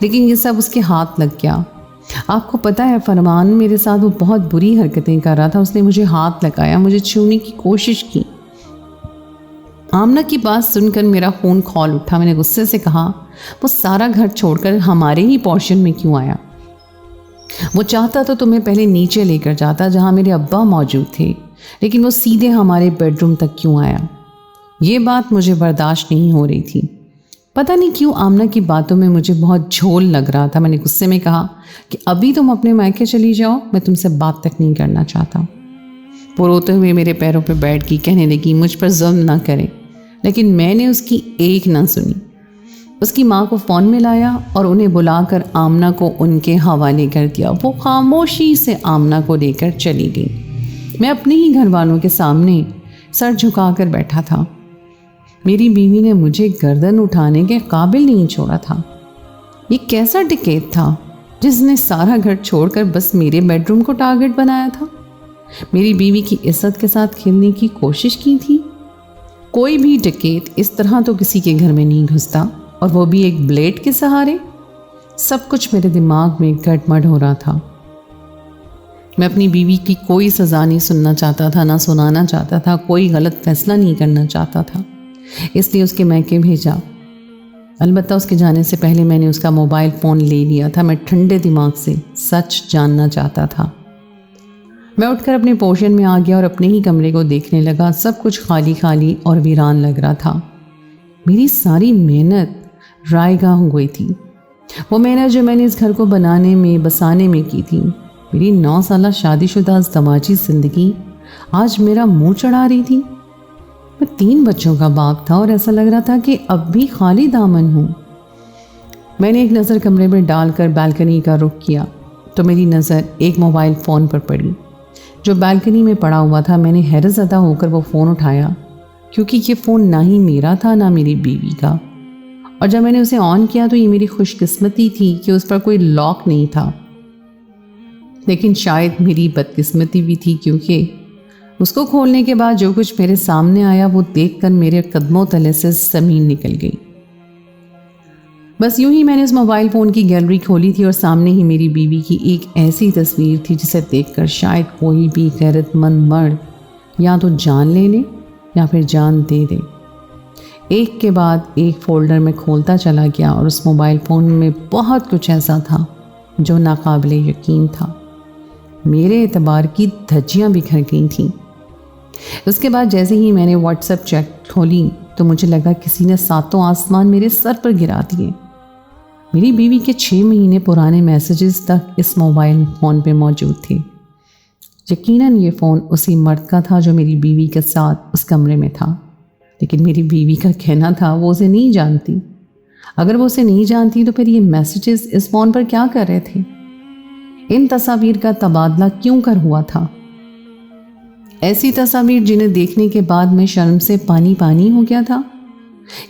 لیکن یہ سب اس کے ہاتھ لگ گیا۔ آپ کو پتہ ہے فرمان میرے ساتھ وہ بہت بری حرکتیں کر رہا تھا، اس نے مجھے ہاتھ لگایا، مجھے چھونے کی کوشش کی۔ آمنہ کی بات سن کر میرا خون کھول اٹھا۔ میں نے غصے سے کہا وہ سارا گھر چھوڑ کر ہمارے ہی پورشن میں کیوں آیا؟ وہ چاہتا تو تمہیں پہلے نیچے لے کر جاتا جہاں میرے ابا موجود تھے، لیکن وہ سیدھے ہمارے بیڈ روم تک کیوں آیا؟ یہ بات مجھے برداشت نہیں ہو رہی تھی۔ پتہ نہیں کیوں آمنہ کی باتوں میں مجھے بہت جھول لگ رہا تھا۔ میں نے غصے میں کہا کہ ابھی تم اپنے مائکے چلی جاؤ، میں تم سے بات تک نہیں کرنا چاہتا۔ وہ روتے ہوئے میرے پیروں پہ بیٹھ گئی، کہنے لگی مجھ پر ظلم نہ کرے، لیکن میں نے اس کی ایک نہ سنی۔ اس کی ماں کو فون میں لایا اور انہیں بلا کر آمنہ کو ان کے حوالے کر دیا۔ وہ خاموشی سے آمنہ کو لے کر چلی گئی۔ میں اپنے ہی گھر والوں کے سامنے سر جھکا کر بیٹھا تھا۔ میری بیوی نے مجھے گردن اٹھانے کے قابل نہیں چھوڑا تھا۔ یہ کیسا ڈکیت تھا جس نے سارا گھر چھوڑ کر بس میرے بیڈ روم کو ٹارگٹ بنایا تھا؟ میری بیوی کی عزت کے ساتھ کھیلنے کی کوشش کی تھی؟ کوئی بھی ڈکیت اس طرح تو کسی کے گھر میں نہیں گھستا، اور وہ بھی ایک بلیڈ کے سہارے۔ سب کچھ میرے دماغ میں گٹ مڈ ہو رہا تھا۔ میں اپنی بیوی کی کوئی سزا نہیں سننا چاہتا تھا، نہ سنانا چاہتا تھا، کوئی غلط فیصلہ نہیں کرنا چاہتا تھا، اس لیے اس کے میکے بھیجا۔ البتہ اس کے جانے سے پہلے میں نے اس کا موبائل فون لے لیا تھا۔ میں ٹھنڈے دماغ سے سچ جاننا چاہتا تھا۔ میں اٹھ کر اپنے پورشن میں آ گیا اور اپنے ہی کمرے کو دیکھنے لگا۔ سب کچھ خالی خالی اور ویران لگ رہا تھا۔ میری ساری محنت رائے گاہ ہو گئی تھی، وہ محنت جو میں نے اس گھر کو بنانے میں، بسانے میں کی تھی۔ میری 9 سالہ شادی شدہ ازدواجی زندگی آج میرا منہ چڑھا رہی تھی۔ میں 3 بچوں کا باپ تھا اور ایسا لگ رہا تھا کہ اب بھی خالی دامن ہوں۔ میں نے ایک نظر کمرے میں ڈال کر بالکنی کا رخ کیا تو میری نظر ایک موبائل فون پر پڑی جو بالکنی میں پڑا ہوا تھا۔ میں نے حیرت زدہ ہو کر وہ فون اٹھایا، کیونکہ یہ فون نہ ہی میرا تھا نہ میری بیوی کا، اور جب میں نے اسے آن کیا تو یہ میری خوش قسمتی تھی کہ اس پر کوئی لاک نہیں تھا، لیکن شاید میری بدقسمتی بھی تھی، کیونکہ اس کو کھولنے کے بعد جو کچھ میرے سامنے آیا وہ دیکھ کر میرے قدموں تلے سے زمین نکل گئی۔ بس یوں ہی میں نے اس موبائل فون کی گیلری کھولی تھی اور سامنے ہی میری بیوی کی ایک ایسی تصویر تھی جسے دیکھ کر شاید کوئی بھی غیرت مند مرد یا تو جان لے لے یا پھر جان دے دے۔ ایک کے بعد ایک فولڈر میں کھولتا چلا گیا اور اس موبائل فون میں بہت کچھ ایسا تھا جو ناقابل یقین تھا۔ میرے اعتبار کی دھجیاں بکھر گئی تھیں۔ اس کے بعد جیسے ہی میں نے واٹس ایپ چیک کھولی تو مجھے لگا کسی نے 7 آسمان میرے سر پر گرا دیے۔ میری بیوی کے 6 مہینے پرانے میسیجز تک اس موبائل فون پہ موجود تھے۔ یقیناً یہ فون اسی مرد کا تھا جو میری بیوی کے ساتھ اس کمرے میں تھا، لیکن میری بیوی کا کہنا تھا وہ اسے نہیں جانتی۔ اگر وہ اسے نہیں جانتی تو پھر یہ میسیجز اس فون پر کیا کر رہے تھے؟ ان تصاویر کا تبادلہ کیوں کر ہوا تھا؟ ایسی تصاویر جنہیں دیکھنے کے بعد میں شرم سے پانی پانی ہو گیا تھا۔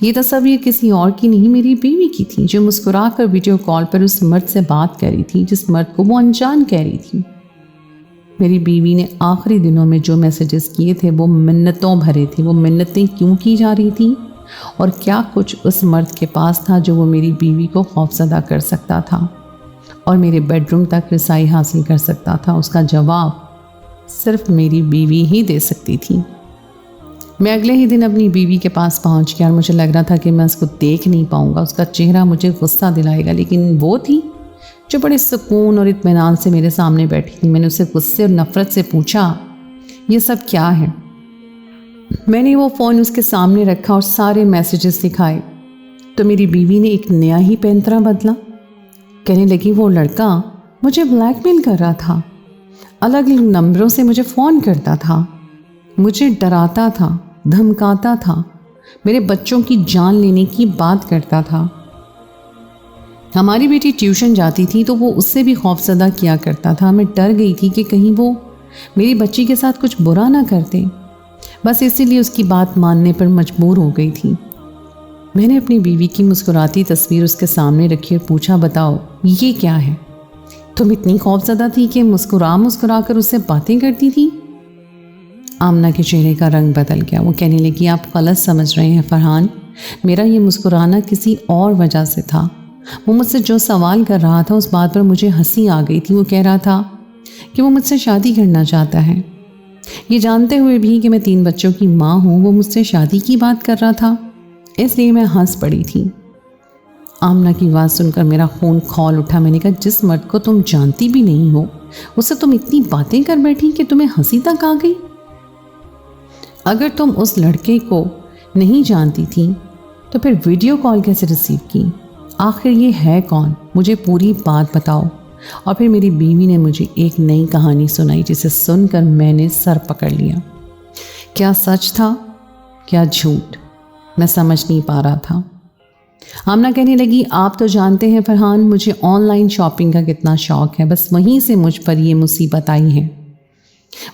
یہ تصاویر کسی اور کی نہیں، میری بیوی کی تھی، جو مسکرا کر ویڈیو کال پر اس مرد سے بات کر رہی تھی جس مرد کو وہ انجان کہہ رہی تھی۔ میری بیوی نے آخری دنوں میں جو میسیجز کیے تھے وہ منتوں بھرے تھے۔ وہ منتیں کیوں کی جا رہی تھیں اور کیا کچھ اس مرد کے پاس تھا جو وہ میری بیوی کو خوفزدہ کر سکتا تھا اور میرے بیڈ روم تک رسائی حاصل کر سکتا تھا؟ اس کا جواب صرف میری بیوی ہی دے سکتی تھی۔ میں اگلے ہی دن اپنی بیوی کے پاس پہنچ گیا اور مجھے لگ رہا تھا کہ میں اس کو دیکھ نہیں پاؤں گا، اس کا چہرہ مجھے غصہ دلائے گا، لیکن وہ تھی جو بڑے سکون اور اطمینان سے میرے سامنے بیٹھی تھی۔ میں نے اسے غصے اور نفرت سے پوچھا یہ سب کیا ہے؟ میں نے وہ فون اس کے سامنے رکھا اور سارے میسیجز دکھائے تو میری بیوی نے ایک نیا ہی پینترا بدلا۔ کہنے لگی وہ لڑکا مجھے بلیک میل کر رہا تھا، الگ الگ نمبروں سے مجھے فون کرتا تھا، مجھے ڈراتا تھا، دھمکاتا تھا، میرے بچوں کی جان لینے کی بات کرتا تھا۔ ہماری بیٹی ٹیوشن جاتی تھی تو وہ اس سے بھی خوفزدہ کیا کرتا تھا۔ میں ڈر گئی تھی کہ کہیں وہ میری بچی کے ساتھ کچھ برا نہ کرتے، بس اسی لیے اس کی بات ماننے پر مجبور ہو گئی تھی۔ میں نے اپنی بیوی کی مسکراتی تصویر اس کے سامنے رکھی اور پوچھا بتاؤ یہ کیا ہے؟ تم اتنی خوفزدہ تھی کہ مسکرا کر اس سے باتیں کرتی تھی؟ آمنہ کے چہرے کا رنگ بدل گیا۔ وہ کہنے لگی آپ غلط سمجھ رہے ہیں فرحان، میرا یہ مسکرانا کسی اور وجہ سے تھا۔ وہ مجھ سے جو سوال کر رہا تھا اس بات پر مجھے ہنسی آ گئی تھی۔ وہ کہہ رہا تھا کہ وہ مجھ سے شادی کرنا چاہتا ہے، یہ جانتے ہوئے بھی کہ میں 3 بچوں کی ماں ہوں وہ مجھ سے شادی کی بات کر رہا تھا، اس لیے میں ہنس پڑی تھی۔ آمنہ کی بات سن کر میرا خون کھول اٹھا۔ میں نے کہا جس مرد کو تم جانتی بھی نہیں ہو اس سے تم اتنی باتیں کر بیٹھی کہ تمہیں ہنسی تک آ گئی؟ اگر تم اس لڑکے کو نہیں جانتی تھی تو پھر ویڈیو کال کیسے ریسیو کی؟ آخر یہ ہے کون؟ مجھے پوری بات بتاؤ۔ اور پھر میری بیوی نے مجھے ایک نئی کہانی سنائی جسے سن کر میں نے سر پکڑ لیا۔ کیا سچ تھا کیا جھوٹ میں سمجھ نہیں پا رہا تھا۔ آمنہ کہنے لگی آپ تو جانتے ہیں فرحان مجھے آن لائن شاپنگ کا کتنا شوق ہے، بس وہیں سے مجھ پر یہ مصیبت آئی ہے۔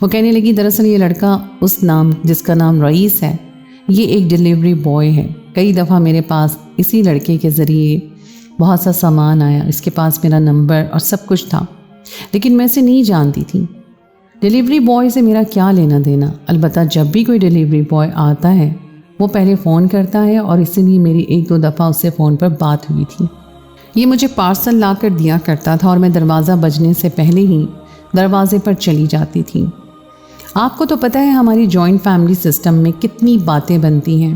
وہ کہنے لگی دراصل یہ لڑکا جس کا نام رئیس ہے یہ ایک ڈیلیوری بوائے ہے۔ کئی دفعہ میرے پاس اسی لڑکے کے ذریعے بہت سا سامان آیا، اس کے پاس میرا نمبر اور سب کچھ تھا، لیکن میں اسے نہیں جانتی تھی۔ ڈیلیوری بوائے سے میرا کیا لینا دینا؟ البتہ جب بھی کوئی ڈیلیوری بوائے آتا ہے وہ پہلے فون کرتا ہے اور اسی لیے میری 1-2 دفعہ اس سے فون پر بات ہوئی تھی۔ یہ مجھے پارسل لا کر دیا کرتا تھا اور میں دروازہ بجنے سے پہلے ہی دروازے پر چلی جاتی تھی۔ آپ کو تو پتہ ہے ہماری جوائنٹ فیملی سسٹم میں کتنی باتیں بنتی ہیں۔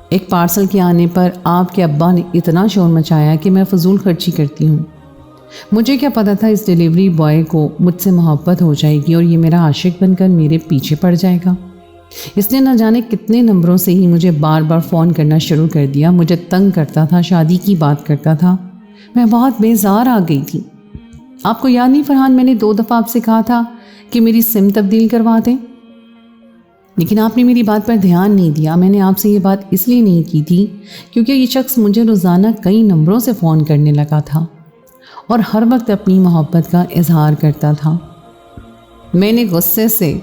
ایک پارسل کے آنے پر آپ کے ابا نے اتنا شور مچایا کہ میں فضول خرچی کرتی ہوں۔ مجھے کیا پتہ تھا اس ڈیلیوری بوائے کو مجھ سے محبت ہو جائے گی اور یہ میرا عاشق بن کر میرے پیچھے پڑ جائے گا۔ اس نے نہ جانے کتنے نمبروں سے ہی مجھے بار بار فون کرنا شروع کر دیا، مجھے تنگ کرتا تھا، شادی کی بات کرتا تھا۔ میں بہت بیزار آ گئی تھی۔ آپ کو یاد نہیں فرحان میں نے 2 دفعہ آپ سے کہا تھا کہ میری سم تبدیل کروا دیں، لیکن آپ نے میری بات پر دھیان نہیں دیا۔ میں نے آپ سے یہ بات اس لیے نہیں کی تھی کیونکہ یہ شخص مجھے روزانہ کئی نمبروں سے فون کرنے لگا تھا اور ہر وقت اپنی محبت کا اظہار کرتا تھا۔ میں نے غصے سے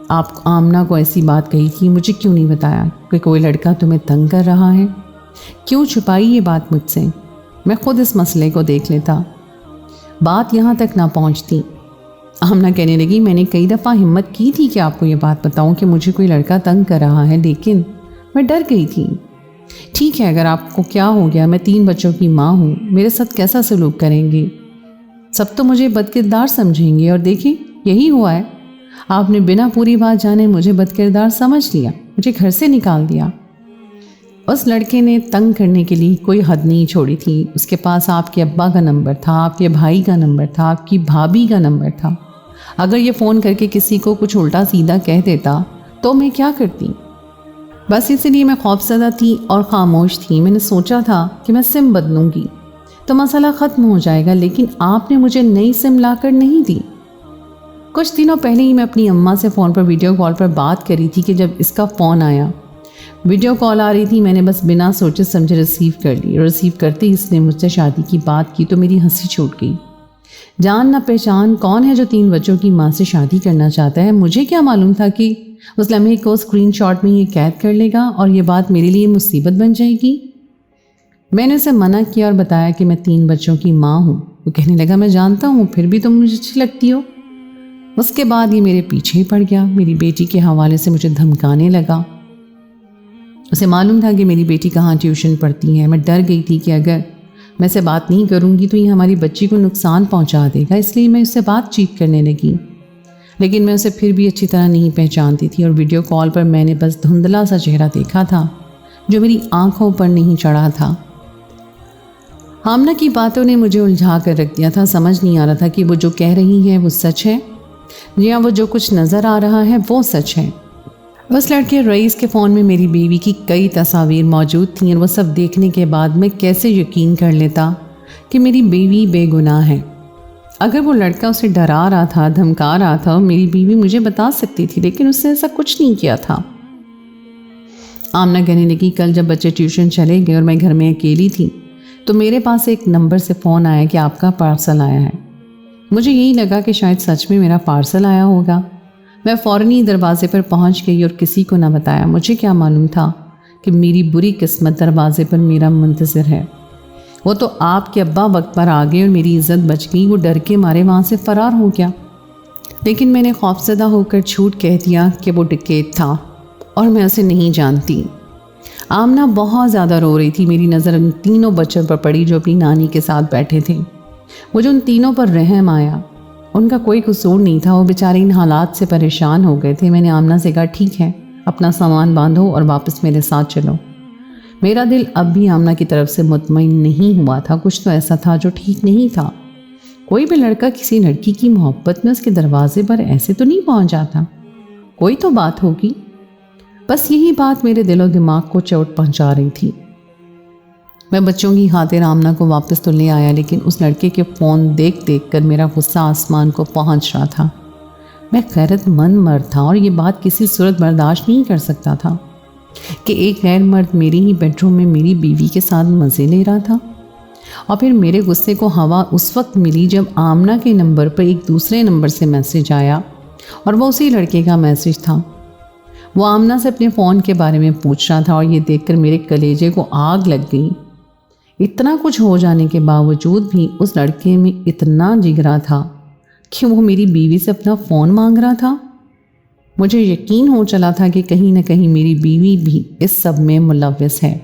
آپ آمنہ کو ایسی بات کہی تھی، مجھے کیوں نہیں بتایا کہ کوئی لڑکا تمہیں تنگ کر رہا ہے؟ کیوں چھپائی یہ بات مجھ سے؟ میں خود اس مسئلے کو دیکھ لیتا، بات یہاں تک نہ پہنچتی۔ آمنہ کہنے لگی میں نے کئی دفعہ ہمت کی تھی کہ آپ کو یہ بات بتاؤں کہ مجھے کوئی لڑکا تنگ کر رہا ہے، لیکن میں ڈر گئی تھی۔ ٹھیک ہے اگر آپ کو کیا ہو گیا، میں 3 بچوں کی ماں ہوں، میرے ساتھ کیسا سلوک کریں گے؟ سب تو مجھے بدکردار سمجھیں گے، اور دیکھیں یہی ہوا ہے، آپ نے بنا پوری بات جانے مجھے بدکردار سمجھ لیا، مجھے گھر سے نکال دیا۔ اس لڑکے نے تنگ کرنے کے لیے کوئی حد نہیں چھوڑی تھی۔ اس کے پاس آپ کے ابا کا نمبر تھا، آپ کے بھائی کا نمبر تھا، آپ کی بھابھی کا نمبر تھا۔ اگر یہ فون کر کے کسی کو کچھ الٹا سیدھا کہہ دیتا تو میں کیا کرتی؟ بس اسی لیے میں خوفزدہ تھی اور خاموش تھی۔ میں نے سوچا تھا کہ میں سم بدلوں گی تو مسئلہ ختم ہو جائے گا، لیکن آپ نے مجھے نئی سم لا کر نہیں دی۔ کچھ دنوں پہلے ہی میں اپنی اماں سے فون پر ویڈیو کال پر بات کری تھی کہ جب اس کا فون آیا، ویڈیو کال آ رہی تھی، میں نے بس بنا سوچے سمجھے ریسیو کر لی، اور ریسیو کرتے ہی اس نے مجھ سے شادی کی بات کی تو میری ہنسی چھوٹ گئی۔ جان نہ پہچان کون ہے جو 3 بچوں کی ماں سے شادی کرنا چاہتا ہے؟ مجھے کیا معلوم تھا کہ اس لمحے کو اسکرین شاٹ میں یہ قید کر لے گا اور یہ بات میرے لیے مصیبت بن جائے گی۔ میں نے اسے منع کیا اور بتایا کہ میں 3 بچوں کی ماں ہوں۔ وہ کہنے لگا میں جانتا ہوں، پھر بھی تم مجھے اچھی لگتی ہو۔ اس کے بعد یہ میرے پیچھے ہی پڑ گیا، میری بیٹی کے حوالے سے مجھے دھمکانے لگا۔ اسے معلوم تھا کہ میری بیٹی کہاں ٹیوشن پڑھتی ہے۔ میں ڈر گئی تھی کہ اگر میں اسے بات نہیں کروں گی تو یہ ہماری بچی کو نقصان پہنچا دے گا، اس لیے میں اس سے بات چیت کرنے لگی، لیکن میں اسے پھر بھی اچھی طرح نہیں پہچانتی تھی، اور ویڈیو کال پر میں نے بس دھندلا سا چہرہ دیکھا تھا جو میری آنکھوں پر نہیں چڑھا تھا۔ آمنہ کی باتوں نے مجھے الجھا کر رکھ دیا تھا۔ سمجھ نہیں آ رہا تھا کہ وہ جو کہہ رہی ہے وہ سچ ہے یا وہ جو کچھ نظر آ رہا ہے وہ سچ ہے۔ اس لڑکے رئیس کے فون میں میری بیوی کی کئی تصاویر موجود تھیں، اور وہ سب دیکھنے کے بعد میں کیسے یقین کر لیتا کہ میری بیوی بے گناہ ہے؟ اگر وہ لڑکا اسے ڈرا رہا تھا، دھمکا رہا تھا، میری بیوی مجھے بتا سکتی تھی، لیکن اس نے ایسا کچھ نہیں کیا تھا۔ آمنہ کہنے لگی کل جب بچے ٹیوشن چلے گئے اور میں گھر میں اکیلی تھی تو میرے پاس ایک نمبر سے فون آیا کہ آپ کا پارسل آیا ہے۔ مجھے یہی لگا کہ شاید سچ میں میرا پارسل آیا ہوگا۔ میں فوراً ہی دروازے پر پہنچ گئی اور کسی کو نہ بتایا۔ مجھے کیا معلوم تھا کہ میری بری قسمت دروازے پر میرا منتظر ہے۔ وہ تو آپ کے ابا وقت پر آ گئے اور میری عزت بچ گئی۔ وہ ڈر کے مارے وہاں سے فرار ہو گیا، لیکن میں نے خوفزدہ ہو کر جھوٹ کہہ دیا کہ وہ ڈکیت تھا اور میں اسے نہیں جانتی۔ آمنہ بہت زیادہ رو رہی تھی۔ میری نظر ان تینوں بچوں پر پڑی جو اپنی نانی کے ساتھ بیٹھے تھے۔ مجھے ان تینوں پر رحم آیا۔ ان کا کوئی قصور نہیں تھا، وہ بیچارے ان حالات سے پریشان ہو گئے تھے۔ میں نے آمنہ سے کہا ٹھیک ہے، اپنا سامان باندھو اور واپس میرے ساتھ چلو۔ میرا دل اب بھی آمنہ کی طرف سے مطمئن نہیں ہوا تھا، کچھ تو ایسا تھا جو ٹھیک نہیں تھا۔ کوئی بھی لڑکا کسی لڑکی کی محبت میں اس کے دروازے پر ایسے تو نہیں پہنچ جاتا، کوئی تو بات ہوگی۔ بس یہی بات میرے دل و دماغ کو چوٹ پہنچا رہی تھی۔ میں بچوں کی خاطر آمنہ کو واپس تو لے آیا، لیکن اس لڑکے کے فون دیکھ دیکھ کر میرا غصہ آسمان کو پہنچ رہا تھا۔ میں غیرت مند مرد تھا اور یہ بات کسی صورت برداشت نہیں کر سکتا تھا کہ ایک غیر مرد میری ہی بیڈ روم میں میری بیوی کے ساتھ مزے لے رہا تھا۔ اور پھر میرے غصے کو ہوا اس وقت ملی جب آمنہ کے نمبر پر ایک دوسرے نمبر سے میسج آیا اور وہ اسی لڑکے کا میسج تھا۔ وہ آمنہ سے اپنے فون کے بارے میں پوچھ رہا تھا اور یہ دیکھ کر میرے کلیجے کو آگ لگ گئی۔ اتنا کچھ ہو جانے کے باوجود بھی اس لڑکے میں اتنا جگرا تھا کہ وہ میری بیوی سے اپنا فون مانگ رہا تھا۔ مجھے یقین ہو چلا تھا کہ کہیں نہ کہیں میری بیوی بھی اس سب میں ملوث ہے۔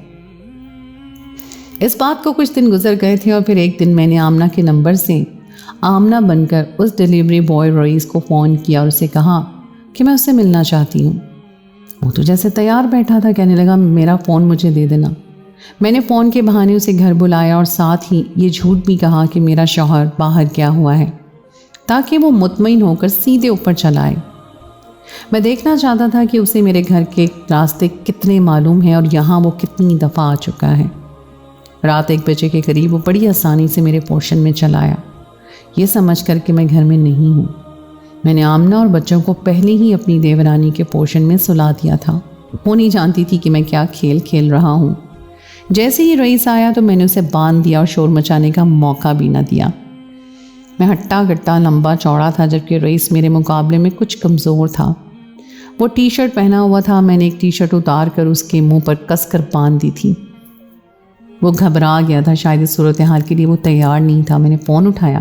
اس بات کو کچھ دن گزر گئے تھے اور پھر ایک دن میں نے آمنہ کے نمبر سے آمنہ بن کر اس ڈیلیوری بوائے رئیس کو فون کیا اور اسے کہا کہ میں اس سے ملنا چاہتی ہوں۔ وہ تو جیسے تیار بیٹھا تھا، کہنے لگا میرا فون مجھے دے دینا۔ میں نے فون کے بہانے اسے گھر بلایا اور ساتھ ہی یہ جھوٹ بھی کہا کہ میرا شوہر باہر گیا ہوا ہے تاکہ وہ مطمئن ہو کر سیدھے اوپر چلا آئے۔ میں دیکھنا چاہتا تھا کہ اسے میرے گھر کے راستے کتنے معلوم ہیں اور یہاں وہ کتنی دفعہ آ چکا ہے۔ رات 1 بجے کے قریب وہ بڑی آسانی سے میرے پورشن میں چلا آیا، یہ سمجھ کر کہ میں گھر میں نہیں ہوں۔ میں نے آمنہ اور بچوں کو پہلے ہی اپنی دیورانی کے پورشن میں سلا دیا تھا۔ وہ نہیں جانتی تھی کہ میں کیا کھیل کھیل رہا ہوں۔ جیسے ہی رئیس آیا تو میں نے اسے باندھ دیا اور شور مچانے کا موقع بھی نہ دیا۔ میں ہٹا گٹا لمبا چوڑا تھا جبکہ رئیس میرے مقابلے میں کچھ کمزور تھا۔ وہ ٹی شرٹ پہنا ہوا تھا، میں نے ایک ٹی شرٹ اتار کر اس کے منہ پر کس کر باندھ دی تھی۔ وہ گھبرا گیا تھا، شاید اس صورتحال کے لیے وہ تیار نہیں تھا۔ میں نے فون اٹھایا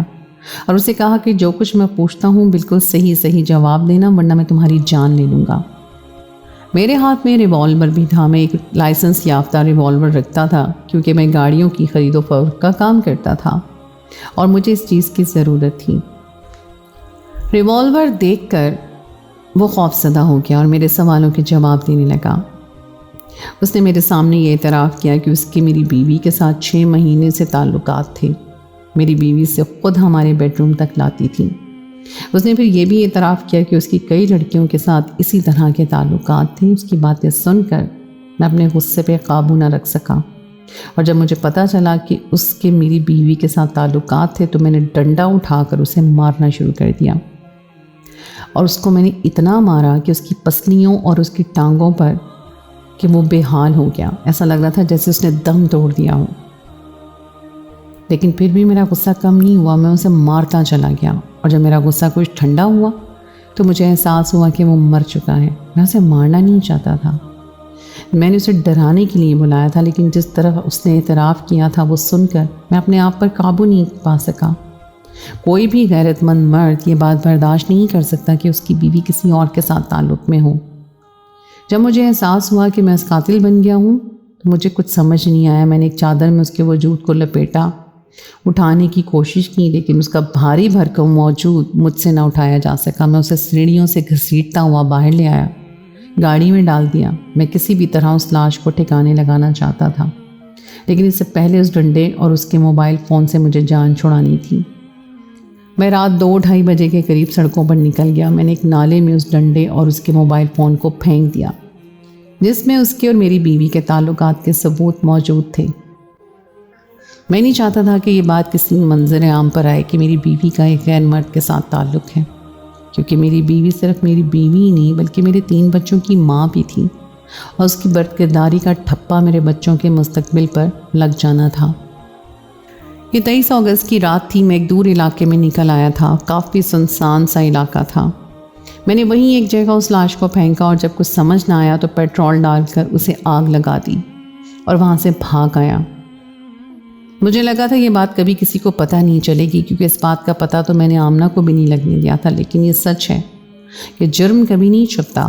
اور اسے کہا کہ جو کچھ میں پوچھتا ہوں بالکل صحیح جواب دینا ورنہ میں تمہاری جان لے لوں گا۔ میرے ہاتھ میں ریوالور بھی تھا۔ میں ایک لائسنس یافتہ ریوالور رکھتا تھا کیونکہ میں گاڑیوں کی خرید و فروخت کا کام کرتا تھا اور مجھے اس چیز کی ضرورت تھی۔ ریوالور دیکھ کر وہ خوفزدہ ہو گیا اور میرے سوالوں کے جواب دینے لگا۔ اس نے میرے سامنے یہ اعتراف کیا کہ اس کے میری بیوی کے ساتھ 6 مہینے سے تعلقات تھے۔ میری بیوی سے خود ہمارے بیڈ روم تک لاتی تھی۔ اس نے پھر یہ بھی اعتراف کیا کہ اس کی کئی لڑکیوں کے ساتھ اسی طرح کے تعلقات تھے۔ اس کی باتیں سن کر میں اپنے غصے پہ قابو نہ رکھ سکا اور جب مجھے پتہ چلا کہ اس کے میری بیوی کے ساتھ تعلقات تھے تو میں نے ڈنڈا اٹھا کر اسے مارنا شروع کر دیا اور اس کو میں نے اتنا مارا کہ اس کی پسلیوں اور اس کی ٹانگوں پر کہ وہ بے حال ہو گیا۔ ایسا لگ رہا تھا جیسے اس نے دم توڑ دیا ہو، لیکن پھر بھی میرا غصہ کم نہیں ہوا۔ میں اسے مارتا چلا گیا اور جب میرا غصہ کچھ ٹھنڈا ہوا تو مجھے احساس ہوا کہ وہ مر چکا ہے۔ میں اسے مارنا نہیں چاہتا تھا، میں نے اسے ڈرانے کے لیے بلایا تھا، لیکن جس طرح اس نے اعتراف کیا تھا وہ سن کر میں اپنے آپ پر قابو نہیں پا سکا۔ کوئی بھی غیرت مند مرد یہ بات برداشت نہیں کر سکتا کہ اس کی بیوی کسی اور کے ساتھ تعلق میں ہو۔ جب مجھے احساس ہوا کہ میں اس قاتل بن گیا ہوں تو مجھے کچھ سمجھ نہیں آیا۔ میں نے ایک چادر میں اس کے وجود کو لپیٹا، اٹھانے کی کوشش کی، لیکن اس کا بھاری بھرکم موجود مجھ سے نہ اٹھایا جا سکا۔ میں اسے سیڑھیوں سے گھسیٹتا ہوا باہر لے آیا، گاڑی میں ڈال دیا۔ میں کسی بھی طرح اس لاش کو ٹھکانے لگانا چاہتا تھا، لیکن اس سے پہلے اس ڈنڈے اور اس کے موبائل فون سے مجھے جان چھڑانی تھی۔ میں رات 2-2:30 بجے کے قریب سڑکوں پر نکل گیا۔ میں نے ایک نالے میں اس ڈنڈے اور اس کے موبائل فون کو پھینک دیا جس میں اس کے اور میری بیوی کے تعلقات کے ثبوت موجود تھے۔ میں نہیں چاہتا تھا کہ یہ بات کسی منظر عام پر آئے کہ میری بیوی کا ایک غیر مرد کے ساتھ تعلق ہے، کیونکہ میری بیوی صرف میری بیوی ہی نہیں بلکہ میرے 3 بچوں کی ماں بھی تھی اور اس کی بد کرداری کا ٹھپا میرے بچوں کے مستقبل پر لگ جانا تھا۔ یہ 23 اگست کی رات تھی۔ میں ایک دور علاقے میں نکل آیا تھا، کافی سنسان سا علاقہ تھا۔ میں نے وہیں ایک جگہ اس لاش کو پھینکا اور جب کچھ سمجھ نہ آیا تو پیٹرول ڈال کر اسے آگ لگا دی اور وہاں سے بھاگ آیا۔ مجھے لگا تھا یہ بات کبھی کسی کو پتہ نہیں چلے گی، کیونکہ اس بات کا پتہ تو میں نے آمنہ کو بھی نہیں لگنے دیا تھا، لیکن یہ سچ ہے کہ جرم کبھی نہیں چھپتا۔